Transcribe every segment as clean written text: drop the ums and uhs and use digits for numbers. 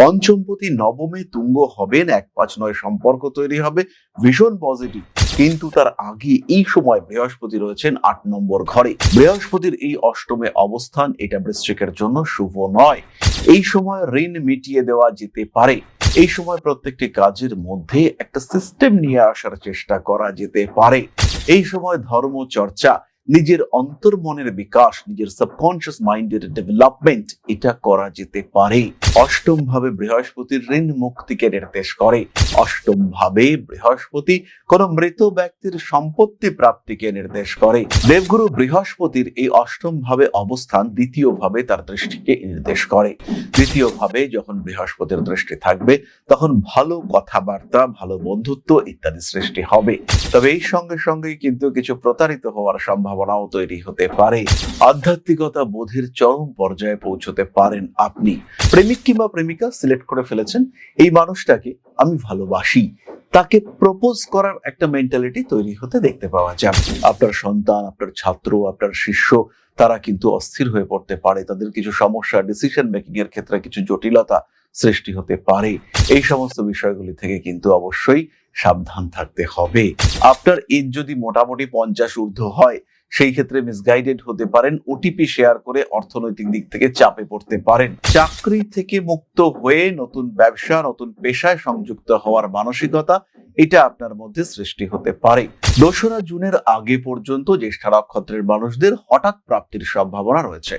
পঞ্চমপতি নবমে তুঙ্গ হবেন, 1-5-9 সম্পর্ক তৈরি হবে, ভীষণ পজিটিভ। কিন্তু তার আগে এই সময় বৃহস্পতি রয়েছেন 8 নম্বর ঘরে। বৃহস্পতির এই অষ্টমে অবস্থান এটা বৃশ্চিকের জন্য শুভ নয়। এই সময় ঋণ মিটিয়ে দেওয়া যেতে পারে। এই সময় প্রত্যেকটি কাজের মধ্যে একটা সিস্টেম নিয়ে আসার চেষ্টা করা যেতে পারে। এই সময় ধর্ম চর্চা, নিজের অন্তর্মনের বিকাশ, নিজের সাবকনশিয়াস মাইন্ডের ডেভেলপমেন্ট এটা করা যেতে পারে। অষ্টম ভাবে বৃহস্পতির ঋণ মুক্তিকে নির্দেশ করে। অষ্টম ভাবে বৃহস্পতি কোন মৃত ব্যক্তির সম্পত্তি প্রাপ্তিকে নির্দেশ করে। দেবগুরু বৃহস্পতির এই অষ্টম ভাবে অবস্থান দ্বিতীয় ভাবে তার দৃষ্টিকে নির্দেশ করে। দ্বিতীয় ভাবে যখন বৃহস্পতির দৃষ্টি থাকবে তখন ভালো কথাবার্তা, ভালো বন্ধুত্ব ইত্যাদি সৃষ্টি হবে। তবে এই সঙ্গে সঙ্গেই কিন্তু কিছু প্রতারিত হওয়ার সম্ভাবনাও তৈরি হতে পারে। আধ্যাত্মিকতা বোধের চরম পর্যায়ে পৌঁছতে পারেন আপনি। প্রেমিক কিংবা প্রেমিকা সিলেক্ট করে ফেলেছেন, এই মানুষটাকে আমি ভালোবাসি, তাকে প্রপোজ করার একটা মেন্টালিটি তৈরি হতে দেখতে পাওয়া যায়। আপনার সন্তান, আপনার ছাত্র, আপনার শিষ্য তারা কিন্তু অস্থির হয়ে পড়তে পারে। তাদের কিছু সমস্যা, ডিসিশন মেকিং এর ক্ষেত্রে কিছু জটিলতা সৃষ্টি হতে পারে। এই সমস্ত বিষয়গুলি থেকে কিন্তু অবশ্যই সাবধান থাকতে হবে। আপনার এজ যদি মোটামুটি 50 ঊর্ধ্ব হয়, সেই ক্ষেত্রে মিসগাইডেড হতে পারেন। ওটিপি শেয়ার করে অর্থনৈতিক দিক থেকে চাপে পড়তে পারেন। চাকরি থেকে মুক্ত হয়ে নতুন ব্যবসা, নতুন পেশায় সংযুক্ত হওয়ার মানসিকতা এটা আপনার মধ্যে সৃষ্টি হতে পারে। 2রা জুনের আগে পর্যন্ত জ্যেষ্ঠা নক্ষত্রের মানুষদের হঠাৎ প্রাপ্তির সম্ভাবনা রয়েছে।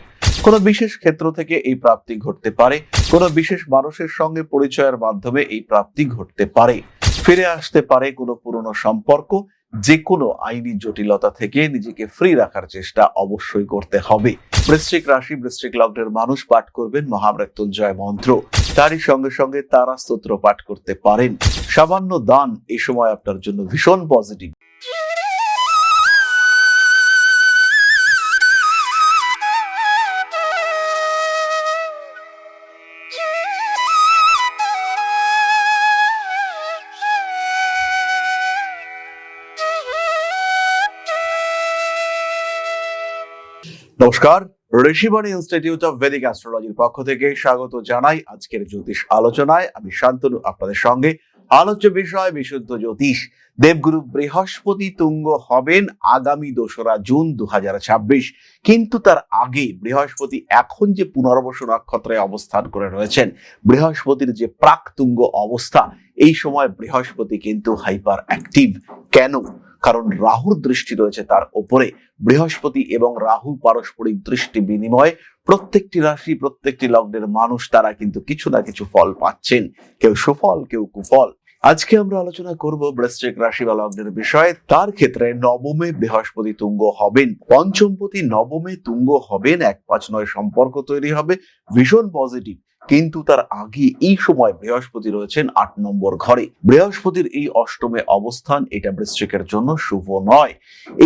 কোনো বিশেষ ক্ষেত্র থেকে এই প্রাপ্তি ঘটতে পারে। কোনো বিশেষ মানুষের সঙ্গে পরিচয়ের মাধ্যমে এই প্রাপ্তি ঘটতে পারে। ফিরে আসতে পারে কোনো পুরনো সম্পর্ক। যে কোনো আইনি জটিলতা থেকে নিজেকে ফ্রি রাখার চেষ্টা অবশ্যই করতে হবে। বৃশ্চিক রাশি, বৃশ্চিক লগ্নের মানুষ পাঠ করবেন মহামৃত্যুঞ্জয় মন্ত্র। তারই সঙ্গে সঙ্গে তারা স্তোত্র পাঠ করতে পারেন। সামান্য দান এই সময় আপনার জন্য ভীষণ পজিটিভ। নমস্কার, ঋষিবাণী ইনস্টিটিউট অফ ভেদিক অ্যাস্ট্রোলজির পক্ষ থেকে স্বাগত জানাই আজকের জ্যোতিষ আলোচনায়। আমি শান্তনু আপনাদের সঙ্গে। আলোচ্য বিষয় বিশুদ্ধ জ্যোতিষ। দেবগুরু বৃহস্পতি তুঙ্গ হবেন আগামী 2রা জুন 2026। কিন্তু তার আগে বৃহস্পতি এখন যে পুনর্বসু নক্ষত্রে অবস্থান করে রয়েছেন, বৃহস্পতির যে প্রাক তুঙ্গ অবস্থা, এই সময় বৃহস্পতি কিন্তু হাইপার অ্যাক্টিভ। কেন? কারণ রাহুর দৃষ্টি রয়েছে তার উপরে। বৃহস্পতি এবং রাহু পারস্পরিক দৃষ্টি বিনিময়ে প্রত্যেকটি রাশি, প্রত্যেকটি লগ্নের মানুষ তারা কিন্তু কিছু না কিছু ফল পাচ্ছেন, কেউ সুফল, কেউ কুফল। আজকে আমরা আলোচনা করব বৃশ্চিক রাশি বা লগ্নের বিষয়ে। তার ক্ষেত্রে নবমে বৃহস্পতি তুঙ্গ হবেন। পঞ্চমপতি নবমে তুঙ্গ হবেন, 1-5-9 সম্পর্ক তৈরি হবে, ভীষণ পজিটিভ। কিন্তু তার আগে এই সময় বৃহস্পতি রয়েছেন 8 নম্বর ঘরে। বৃহস্পতির এই অষ্টমে অবস্থান এটা বৃশ্চিকের জন্য শুভ নয়।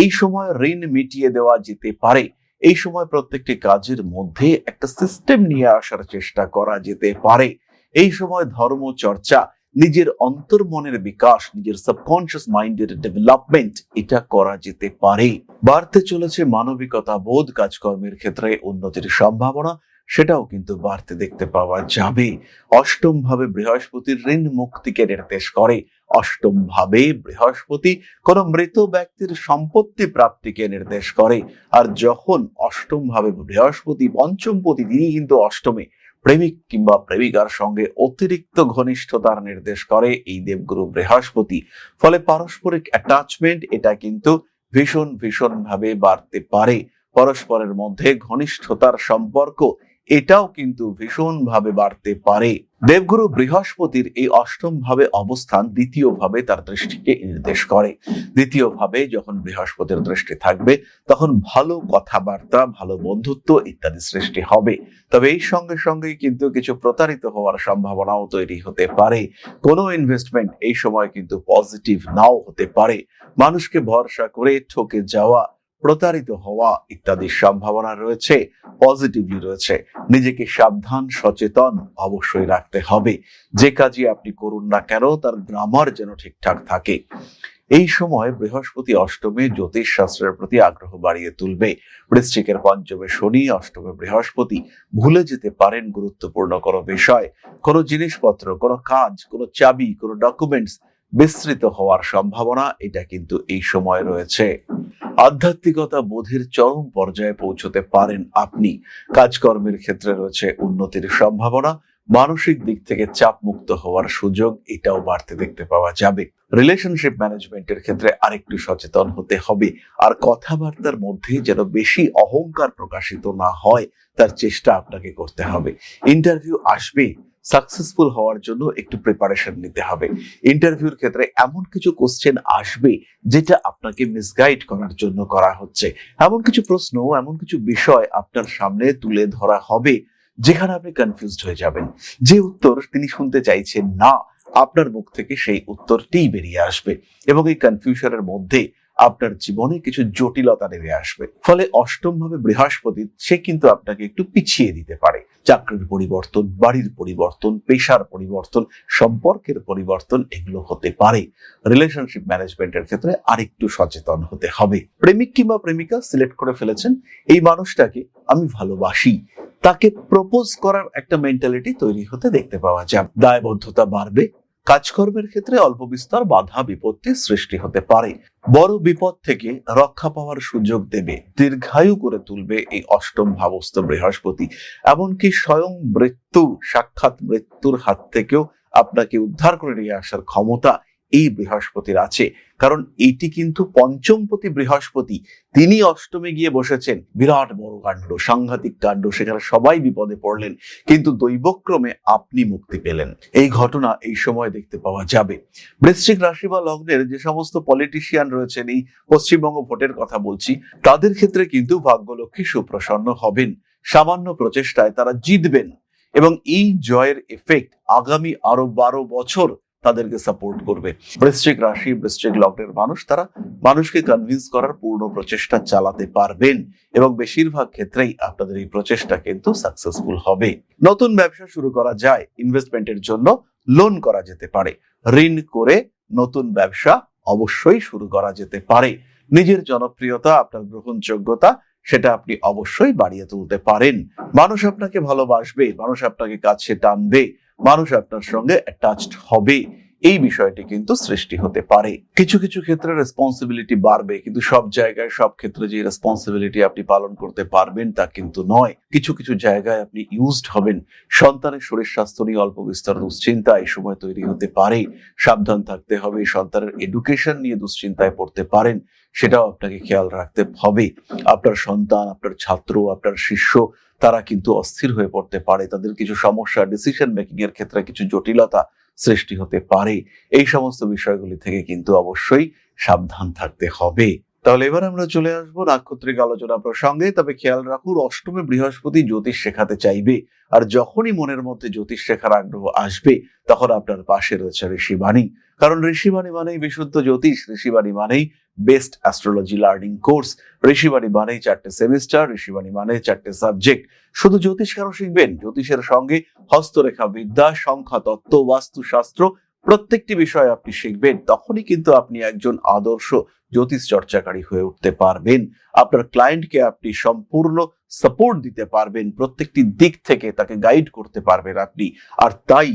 এই সময় ঋণ মিটিয়ে দেওয়া যেতে পারে। এই সময় প্রত্যেকটি কাজের মধ্যে একটা সিস্টেম নিয়ে আসার চেষ্টা করা যেতে পারে। এই সময় ধর্ম চর্চা, নিজের অন্তর্মনের বিকাশ, নিজের সাবকনশিয়াস মাইন্ডের ডেভেলপমেন্ট এটা করা যেতে পারে। বাড়তে চলেছে মানবিকতা বোধ, কাজকর্মের ক্ষেত্রে উন্নতির সম্ভাবনা সেটাও কিন্তু বাড়তে দেখতে পাওয়া যাবে। অষ্টম ভাবে বৃহস্পতির ঋণ মুক্তিকে নির্দেশ করে। অষ্টম ভাবে বৃহস্পতি কোন মৃত ব্যক্তির সম্পত্তি প্রাপ্তিকে নির্দেশ করে। আর যখন অষ্টম ভাবে বৃহস্পতি পঞ্চমপতি, তিনি কিন্তু অষ্টমে প্রেমিক কিংবা প্রেমিকার সঙ্গে অতিরিক্ত ঘনিষ্ঠতার নির্দেশ করে এই দেবগুরু বৃহস্পতি। ফলে পারস্পরিক অ্যাটাচমেন্ট এটা কিন্তু ভীষণ ভীষণ ভাবে বাড়তে পারে। পরস্পরের মধ্যে ঘনিষ্ঠতার সম্পর্ক এটাও কিন্তু ভীষণ ভাবে বাড়তে পারে। দেবগুরু বৃহস্পতির এই অষ্টম ভাবে অবস্থান দ্বিতীয় ভাবে তার দৃষ্টিকে নির্দেশ করে। দ্বিতীয় ভাবে যখন বৃহস্পতির দৃষ্টি থাকবে তখন ভালো কথাবার্তা, ভালো বন্ধুত্ব ইত্যাদি সৃষ্টি হবে। তবে এই সঙ্গে সঙ্গেই কিন্তু কিছু প্রতারিত হওয়ার সম্ভাবনাও তৈরি হতে পারে। কোনো ইনভেস্টমেন্ট এই সময় কিন্তু পজিটিভ নাও হতে পারে। মানুষকে ভরসা করে ঠকে যাওয়া, প্রতারিত হওয়া ইত্যাদির সম্ভাবনা রয়েছে, পজিটিভলি রয়েছে। নিজেকে সাবধান, সচেতন অবশ্যই রাখতে হবে। যে কাজই আপনি করুন না কেন তার গ্রামার যেন ঠিকঠাক থাকে। এই সময় বৃহস্পতি অষ্টমে জ্যোতিষ শাস্ত্রের প্রতি আগ্রহ বাড়িয়ে তুলবে। বৃশ্চিকের পঞ্চমে শনি, অষ্টমে বৃহস্পতি। ভুলে যেতে পারেন গুরুত্বপূর্ণ কোনো বিষয়, কোনো জিনিসপত্র, কোনো কাজ, কোনো চাবি, কোনো ডকুমেন্টস বিস্তৃত হওয়ার সম্ভাবনা এটা কিন্তু এই সময় রয়েছে। আধ্যাত্মিকতা বোধের চরম পর্যায়ে পৌঁছতে পারেন আপনি। কাজকর্মের ক্ষেত্রে রয়েছে উন্নতির সম্ভাবনা। মানসিক দিক থেকে চাপ মুক্ত হওয়ার সুযোগ এটাও বাড়তে দেখতে পাওয়া যাবে। রিলেশনশিপ ম্যানেজমেন্টের ক্ষেত্রে আরেকটু সচেতন হতে হবে, আর কথাবার্তার মধ্যে যেন বেশি অহংকার প্রকাশিত না হয় তার চেষ্টা আপনাকে করতে হবে। ইন্টারভিউ আসবে, সাকসেসফুল হওয়ার জন্য একটু প্রিপারেশন নিতে হবে। ইন্টারভিউর ক্ষেত্রে এমন কিছু কোশ্চেন আসবে যেটা আপনাকে মিসগাইড করার জন্য করা হচ্ছে। এমন কিছু প্রশ্ন, এমন কিছু বিষয় আপনার সামনে তুলে ধরা হবে যেখানে আপনি কনফিউজড হয়ে যাবেন। যে উত্তর তিনি শুনতে চাইছেন না, আপনার মুখ থেকে সেই উত্তরটিই বেরিয়ে আসবে এবং এই কনফিউশনের মধ্যে আপনার জীবনে কিছু জটিলতা নেমে আসবে। ফলে অষ্টম ভাবে বৃহস্পতি সে কিন্তু আপনাকে একটু পিছিয়ে দিতে পারে। চাকরির পরিবর্তন, বাড়ির পরিবর্তন, পেশার পরিবর্তন, সম্পর্কের পরিবর্তন এগুলো হতে পারে। রিলেশনশিপ ম্যানেজমেন্টের ক্ষেত্রে আরেকটু সচেতন হতে হবে। প্রেমিক কিংবা প্রেমিকা সিলেক্ট করে ফেলেছেন, এই মানুষটাকে আমি ভালোবাসি, তাকে প্রপোজ করার একটা মেন্টালিটি তৈরি হতে দেখতে পাওয়া যায়। দায়বদ্ধতা বাড়বে। কাজকর্মের ক্ষেত্রে অল্প বিস্তর বাধা বিপত্তির সৃষ্টি হতে পারে। বড় বিপদ থেকে রক্ষা পাওয়ার সুযোগ দেবে, দীর্ঘায়ু করে তুলবে এই অষ্টম ভাবস্থ বৃহস্পতি। এমনকি স্বয়ং মৃত্যু, সাক্ষাৎ মৃত্যুর হাত থেকেও আপনাকে উদ্ধার করে নিয়ে আসার ক্ষমতা এই বৃহস্পতির আছে। কারণ এটি কিন্তু পঞ্চমপতি বৃহস্পতি, তিনি অষ্টমে গিয়ে বসেছেন। বিরাট বড় কাণ্ড, সাংঘাতিক কাণ্ড, সেখানে সবাই বিপদে পড়লেন, কিন্তু দৈবক্রমে আপনি মুক্তি পেলেন। এই ঘটনা এই সময় দেখতে পাওয়া যাবে। বৃশ্চিক রাশি বা লগ্নের যে সমস্ত পলিটিশিয়ান রয়েছেন, এই পশ্চিমবঙ্গ ভোটের কথা বলছি, তাদের ক্ষেত্রে কিন্তু ভাগ্যলক্ষ্মী সুপ্রসন্ন হবেন। সামান্য প্রচেষ্টায় তারা জিতবেন এবং এই জয়ের এফেক্ট আগামী আরো 12 বছর তাদেরকে সাপোর্ট করবে। বৃশ্চিক রাশি, বৃশ্চিক লগ্নের মানুষ, তারা মানুষকে কনভিন্স করার পূর্ণ প্রচেষ্টা চালাতে পারবেন এবং বেশিরভাগ ক্ষেত্রেই আপনাদের এই প্রচেষ্টা কিন্তু সাকসেসফুল হবে। নতুন ব্যবসা শুরু করা যায়, ইনভেস্টমেন্টের জন্য লোন করা যেতে পারে, ঋণ করে নতুন ব্যবসা অবশ্যই শুরু করা যেতে পারে। নিজের জনপ্রিয়তা, আপনার গ্রহণযোগ্যতা সেটা আপনি অবশ্যই বাড়িয়ে তুলতে পারেন। মানুষ আপনাকে ভালোবাসবে, মানুষ আপনাকে কাছে টানবে, মানুষ আপনার সঙ্গে অ্যাটাচড হবে, এই বিষয়টি কিন্তু সৃষ্টি হতে পারে। কিছু কিছু ক্ষেত্রে রেসপন্সিবিলিটি বাড়বে, কিন্তু সব জায়গায় সব ক্ষেত্রে যে রেসপন্সিবিলিটি আপনি পালন করতে পারবেন তা কিন্তু নয়। কিছু কিছু জায়গায় আপনি ইউজড হবেন। সন্তানের শরীর স্বাস্থ্য নিয়ে অল্প বিস্তর দুশ্চিন্তা এই সময় তৈরি হতে পারে, সাবধান থাকতে হবে। সন্তানের এডুকেশন নিয়ে দুশ্চিন্তায় পড়তে পারেন, সেটাও আপনাকে খেয়াল রাখতে হবে। আপনার সন্তান, আপনার ছাত্র, আপনার শিষ্য, তারা কিন্তু অস্থির হয়ে পড়তে পারে। তাদের কিছু সমস্যা, ডিসিশন মেকিং এর ক্ষেত্রে কিছু জটিলতা সৃষ্টি হতে পারে। এই সমস্ত বিষয়গুলি থেকে কিন্তু অবশ্যই সাবধান থাকতে হবে। তাহলে এবার আমরা চলে আসবো নাক্ষত্রিক আলোচনা প্রসঙ্গে। তবে খেয়াল রাখুন, অষ্টমে বৃহস্পতি জ্যোতিষ শেখাতে চাইবে, আর যখনই মনের মধ্যে জ্যোতিষ শেখার আগ্রহ আসবে তখন আপনার পাশে রয়েছে ঋষিবাণী। কারণ ঋষিবাণী মানেই বিশুদ্ধ জ্যোতিষ, ঋষিবাণী মানেই best astrology learning course, Rishibani মানেই 4টে সেমিস্টার, ঋষিবাণী মানে 4টে সাবজেক্ট। শুধু জ্যোতিষ কেন শিখবেন, জ্যোতিষের সঙ্গে হস্তরেখা বিদ্যা, সংখ্যা তত্ত্ব, বাস্তুশাস্ত্র প্রত্যেকটি বিষয় আপনি শিখবেন। তখনই কিন্তু আপনি একজন আদর্শ জ্যোতিষ চর্চাকারী হয়ে উঠতে পারবেন। আপনার ক্লায়েন্টকে আপনি সম্পূর্ণ সাপোর্ট দিতে পারবেন, প্রত্যেকটি দিক থেকে তাকে গাইড করতে পারবেন আপনি। আর তাই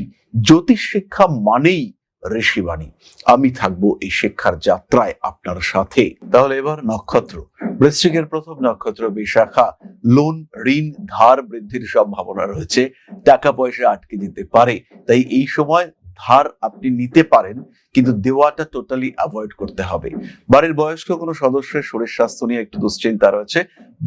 জ্যোতিষ শিক্ষা মানেই ঋষিবাণী। আমি থাকবো এই শিক্ষার যাত্রায় আপনার সাথে। তাহলে এবার নক্ষত্র। বৃশ্চিকের প্রথম নক্ষত্র বিশাখা। লোন, ঋণ, ধার বৃদ্ধির সম্ভাবনা রয়েছে, টাকা পয়সা আটকে যেতে পারে। তাই এই সময় ধার আপনি নিতে পারেন, কিন্তু দেওয়াটা টোটালি অ্যাভয়েড করতে হবে। বাড়ির বয়স্ক কোনো সদস্যের শরীর স্বাস্থ্য নিয়ে একটু দুশ্চিন্তা রয়েছে।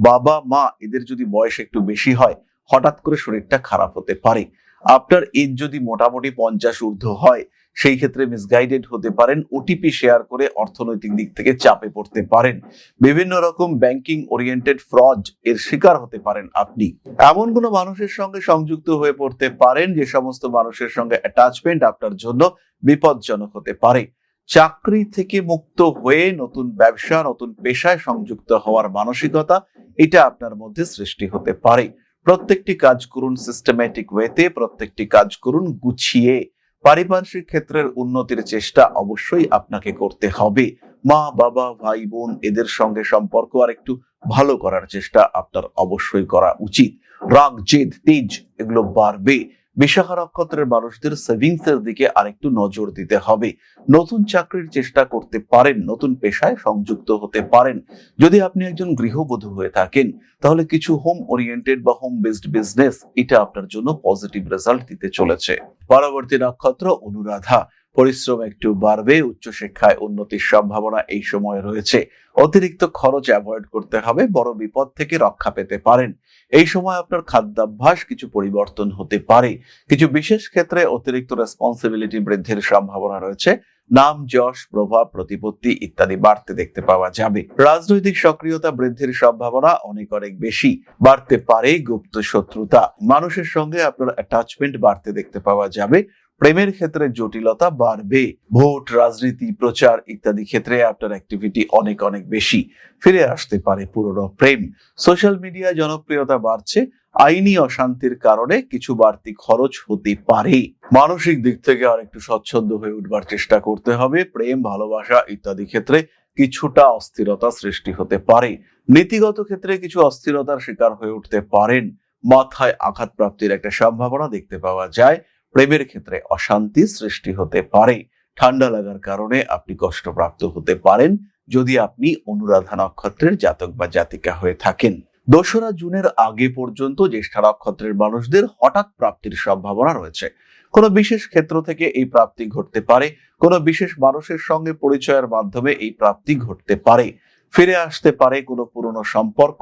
বাবা মা এদের যদি বয়স একটু বেশি হয়, হঠাৎ করে শরীরটা খারাপ হতে পারে। আপনার এজ যদি মোটামুটি 50 ঊর্ধ্ব হয়, সেই ক্ষেত্রে মিসগাইডেড হতে পারেন, ওটিপি শেয়ার করে অর্থনৈতিক দিক থেকে চাপে পড়তে পারেন। বিভিন্ন রকম ব্যাংকিং ওরিয়েন্টেড ফ্রড এর শিকার হতে পারেন আপনি। এমন কোনো মানুষের সঙ্গে সংযুক্ত হয়ে পড়তে পারেন যে সমস্ত মানুষের সঙ্গে অ্যাটাচমেন্ট আপনার জন্য বিপজ্জনক হতে পারে। চাকরি থেকে মুক্ত হয়ে নতুন ব্যবসা, নতুন পেশায় সংযুক্ত হওয়ার মানসিকতা এটা আপনার মধ্যে সৃষ্টি হতে পারে। প্রত্যেকটি কাজ করুন সিস্টেম্যাটিক ওয়েতে, প্রত্যেকটি কাজ করুন গুছিয়ে, পারিপার্শ্বিক ক্ষেত্রের উন্নতির চেষ্টা অবশ্যই আপনাকে করতে হবে। মা বাবা ভাই বোন এদের সঙ্গে সম্পর্ক আর একটু ভালো করার চেষ্টা আপনার অবশ্যই করা উচিত। রাগ জেদ তেজ এগুলো বাড়বে। বিশাখা নক্ষত্রের মানুষদের সেভিংস এর দিকে আরেকটু নজর দিতে হবে। নতুন চাকরির চেষ্টা করতে পারেন, নতুন পেশায় সংযুক্ত হতে পারেন। যদি আপনি একজন গৃহবধূ হয়ে থাকেন তাহলে কিছু হোম ওরিয়েন্টেড বা হোম বেসড বিজনেস এটা আপনার জন্য পজিটিভ রেজাল্ট দিতে চলেছে। পরবর্তী নক্ষত্র অনুরাধা। পরিশ্রম একটু বাড়বে, উচ্চশিক্ষায় উন্নতির সম্ভাবনা এই সময় রয়েছে। অতিরিক্ত খরচ অ্যাভয়েড করতে হবে, বড় বিপদ থেকে রক্ষা পেতে পারেন। এই সময় আপনার খাদ্যাভ্যাস কিছু পরিবর্তন হতে পারে। কিছু বিশেষ ক্ষেত্রে অতিরিক্ত রেসপন্সিবিলিটি বৃদ্ধির সম্ভাবনা রয়েছে। নাম যশ প্রভাব প্রতিপত্তি ইত্যাদি বাড়তে দেখতে পাওয়া যাবে। রাজনৈতিক সক্রিয়তা বৃদ্ধির সম্ভাবনা অনেক বেশি। বাড়তে পারে গুপ্ত শত্রুতা। মানুষের সঙ্গে আপনার অ্যাটাচমেন্ট বাড়তে দেখতে পাওয়া যাবে। প্রেমের ক্ষেত্রে জটিলতা বাড়বে। ভোট রাজনীতি প্রচার ইত্যাদি ক্ষেত্রে আপনার অ্যাক্টিভিটি অনেক বেশি। ফিরে আসতে পারে পুরনো প্রেম। সোশ্যাল মিডিয়ায় জনপ্রিয়তা বাড়ছে। আইনি অশান্তির কারণে কিছু বাড়তি খরচ হতে পারে। মানসিক দিক থেকে আর একটু স্বচ্ছন্দ হয়ে উঠবার চেষ্টা করতে হবে। প্রেম ভালোবাসা ইত্যাদি ক্ষেত্রে কিছুটা অস্থিরতা সৃষ্টি হতে পারে। নীতিগত ক্ষেত্রে কিছু অস্থিরতার শিকার হয়ে উঠতে পারেন। মাথায় আঘাত প্রাপ্তির একটা সম্ভাবনা দেখতে পাওয়া যায়। প্রেমের ক্ষেত্রে অশান্তি সৃষ্টি হতে পারে। ঠান্ডা লাগার কারণে আপনি কষ্টপ্রাপ্ত হতে পারেন যদি আপনি অনুরাধা নক্ষত্রের জাতক বা জাতিকা হয়ে থাকেন। 2রা জুনের আগে পর্যন্ত জ্যেষ্ঠা নক্ষত্রের মানুষদের হঠাৎ প্রাপ্তির সম্ভাবনা রয়েছে। কোনো বিশেষ ক্ষেত্র থেকে এই প্রাপ্তি ঘটতে পারে। কোনো বিশেষ মানুষের সঙ্গে পরিচয়ের মাধ্যমে এই প্রাপ্তি ঘটতে পারে। ফিরে আসতে পারে কোনো পুরনো সম্পর্ক।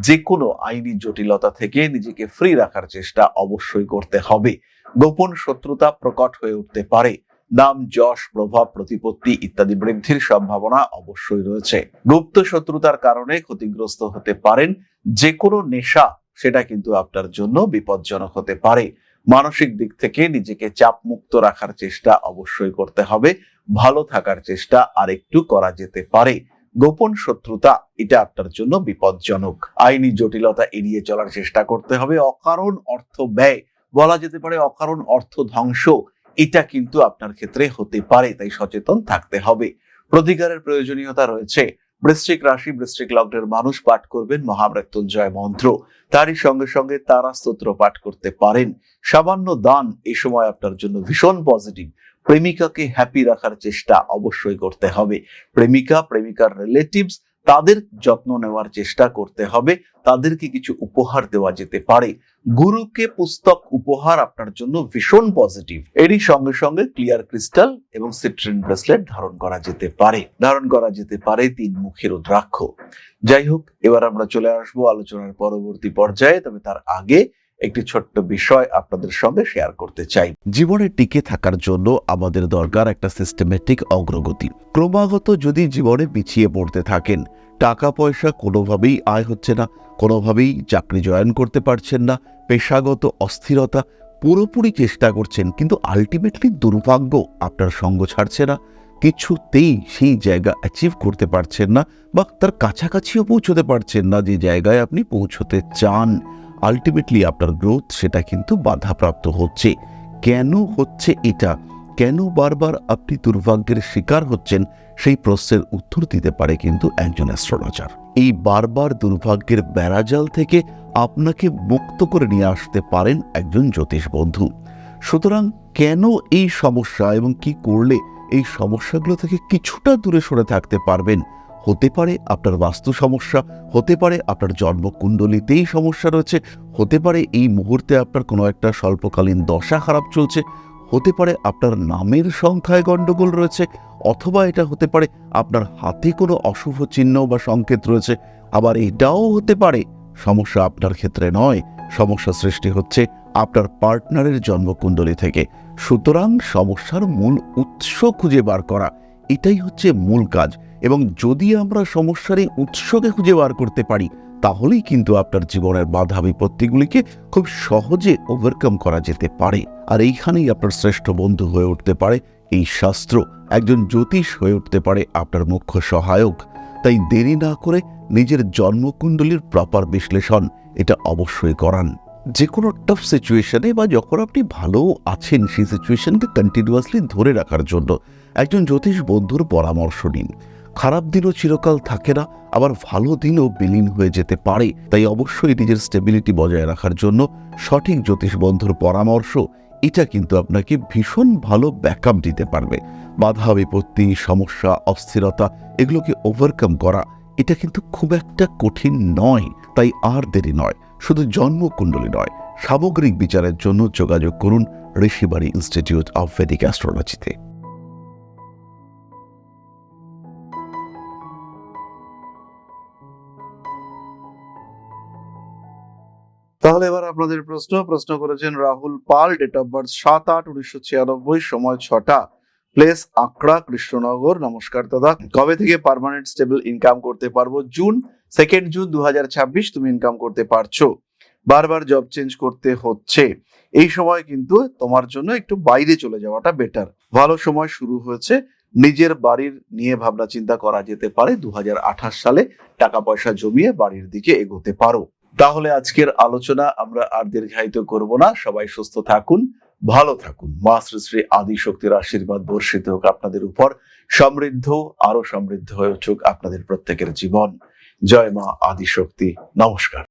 যে কোনো আইনি জটিলতা থেকে নিজেকে ফ্রি রাখার চেষ্টা অবশ্যই করতে হবে। গোপন শত্রুতা প্রকট হয়ে উঠতে পারে। নাম যশ প্রভাব প্রতিপত্তি ইত্যাদি বৃদ্ধির সম্ভাবনা অবশ্যই রয়েছে। গুপ্ত শত্রুতার কারণে ক্ষতিগ্রস্ত হতে পারেন। যে কোনো নেশা সেটা কিন্তু আপনার জন্য বিপজ্জনক হতে পারে। মানসিক দিক থেকে নিজেকে চাপ মুক্ত রাখার চেষ্টা অবশ্যই করতে হবে। ভালো থাকার চেষ্টা আরেকটু করা যেতে পারে। গোপন শত্রুতা এটা আপনার জন্য বিপজ্জনক। আইনি জটিলতা এড়িয়ে চলার চেষ্টা করতে হবে। অকারণ অর্থ ব্যয়, বলা যেতে পারে অকারণ অর্থ ধ্বংস, এটা কিন্তু আপনার ক্ষেত্রে হতে পারে, তাই সচেতন থাকতে হবে। প্রতিকারের প্রয়োজনীয়তা রয়েছে। বৃশ্চিক রাশি বৃশ্চিক লগ্নের মানুষ পাঠ করবেন মহামৃত্যুঞ্জয় মন্ত্র। তারই সঙ্গে সঙ্গে তারা স্তোত্র পাঠ করতে পারেন। সামান্য দান এই সময় আপনার জন্য ভীষণ পজিটিভ। প্রেমিকাকে হ্যাপি রাখার চেষ্টা অবশ্যই করতে হবে। প্রেমিকার রিলেটিভস তাদের যত্ন নেওয়ার চেষ্টা করতে হবে। তাদেরকে কিছু উপহার দেওয়া যেতে পারে। গুরুকে পুস্তক উপহার আপনার জন্য ভীষণ পজিটিভ। এরই সঙ্গে সঙ্গে ক্লিয়ার ক্রিস্টাল এবং সিট্রিন ব্রেসলেট ধারণ করা যেতে পারে 3 মুখী রুদ্রাক্ষ। যাই হোক, এবার আমরা চলে আসবো আলোচনার পরবর্তী পর্যায়ে। তবে তার আগে একটি ছোট্ট বিষয় আপনাদের সঙ্গে শেয়ার করতে চাই। জীবনে টিকে থাকার জন্য আমাদের দরকার একটা সিস্টেমেটিক অগ্রগতি। ক্রমাগত যদি জীবনে পিছিয়ে পড়তে থাকেন, টাকা পয়সা কোনোভাবেই আয় হচ্ছে না, কোনোভাবেই চাকরি জয়েন করতে পারছেন না, পেশাগত অস্থিরতা, পুরোপুরি চেষ্টা করছেন কিন্তু আলটিমেটলি দুর্ভাগ্য আপনার সঙ্গ ছাড়ছে না, কিছুতেই সেই জায়গা অ্যাচিভ করতে পারছেন না বা তার কাছাকাছিও পৌঁছতে পারছেন না যে জায়গায় আপনি পৌঁছতে চান, আলটিমেটলি আপনার গ্রোথ সেটা কিন্তু বাধাপ্রাপ্ত হচ্ছে। কেন হচ্ছে এটা, কেন বারবার আপনি দুর্ভাগ্যের শিকার হচ্ছেন, সেই প্রশ্নের উত্তর দিতে পারে কিন্তু একজন অ্যাস্ট্রোলজার। এই বারবার দুর্ভাগ্যের বেড়াজাল থেকে আপনাকে মুক্ত করে নিয়ে আসতে পারেন একজন জ্যোতিষ বন্ধু। সুতরাং কেন এই সমস্যা এবং কি করলে এই সমস্যাগুলো থেকে কিছুটা দূরে সরে থাকতে পারবেন? হতে পারে আপনার বাস্তু সমস্যা, হতে পারে আপনার জন্মকুণ্ডলিতেই সমস্যা রয়েছে, হতে পারে এই মুহূর্তে আপনার কোনো একটা স্বল্পকালীন দশা খারাপ চলছে, হতে পারে আপনার নামের সংখ্যায় গণ্ডগোল রয়েছে, অথবা এটা হতে পারে আপনার হাতে কোনো অশুভ চিহ্ন বা সংকেত রয়েছে। আবার এটাও হতে পারে সমস্যা আপনার ক্ষেত্রে নয়, সমস্যা সৃষ্টি হচ্ছে আপনার পার্টনারের জন্মকুণ্ডলী থেকে। সুতরাং সমস্যার মূল উৎস খুঁজে বার করা, এটাই হচ্ছে মূল কাজ। এবং যদি আমরা সমস্যার এই উৎসকে খুঁজে বার করতে পারি, তাহলেই কিন্তু আপনার জীবনের বাধা বিপত্তিগুলিকে খুব সহজে ওভারকাম করা যেতে পারে। আর এইখানেই আপনার শ্রেষ্ঠ বন্ধু হয়ে উঠতে পারে এই শাস্ত্র, একজন জ্যোতিষ হয়ে উঠতে পারে আপনার মুখ্য সহায়ক। তাই দেরি না করে নিজের জন্মকুণ্ডলীর প্রপার বিশ্লেষণ এটা অবশ্যই করান। যে কোনো টাফ সিচুয়েশনে বা যখন আপনি ভালো আছেন সেই সিচুয়েশনকে কন্টিনিউয়াসলি ধরে রাখার জন্য একজন জ্যোতিষ বন্ধুর পরামর্শ নিন। খারাপ দিনও চিরকাল থাকে না, আবার ভালো দিনও বিলীন হয়ে যেতে পারে। তাই অবশ্যই নিজের স্টেবিলিটি বজায় রাখার জন্য সঠিক জ্যোতিষ বন্ধুর পরামর্শ এটা কিন্তু আপনাকে ভীষণ ভালো ব্যাকআপ দিতে পারবে। বাধা বিপত্তি, সমস্যা, অস্থিরতা এগুলোকে ওভারকাম করা এটা কিন্তু খুব একটা কঠিন নয়। তাই আর দেরি নয়, শুধু জন্মকুণ্ডলী নয়, সামগ্রিক বিচারের জন্য যোগাযোগ করুন ঋষিবাণী ইনস্টিটিউট অফ ভেদিক অ্যাস্ট্রোলজিতে। তাহলে এবার আপনাদের প্রশ্ন করেছেন রাহুল পাল, ডেট অফ বার্থ 7/8/1996, সময় 6টা, প্লেস আকড়া, কৃষ্ণনগর। নমস্কার দাদা, কবে থেকে পার্মানেন্ট স্টেবল ইনকাম করতে পারবো? জুন 2 জুন 2026 তুমি ইনকাম করতে পারছো। বারবার জব চেঞ্জ করতে হচ্ছে, এই সময় কিন্তু তোমার জন্য একটু বাইরে চলে যাওয়াটা বেটার। ভালো সময় শুরু হয়েছে, নিজের বাড়ির নিয়ে ভাবনা চিন্তা করা যেতে পারে। 2028 সালে টাকা পয়সা জমিয়ে বাড়ির দিকে এগোতে পারো। তাহলে আজকের আলোচনা আমরা আর দীর্ঘায়িত করব না। সবাই সুস্থ থাকুন, ভালো থাকুন। মা শ্রী শ্রী আদি শক্তির আশীর্বাদ বর্ষিত হোক আপনাদের উপর, সমৃদ্ধ আরো সমৃদ্ধ হয়ে উঠুক আপনাদের প্রত্যেকের জীবন। জয় মা আদি শক্তি। নমস্কার।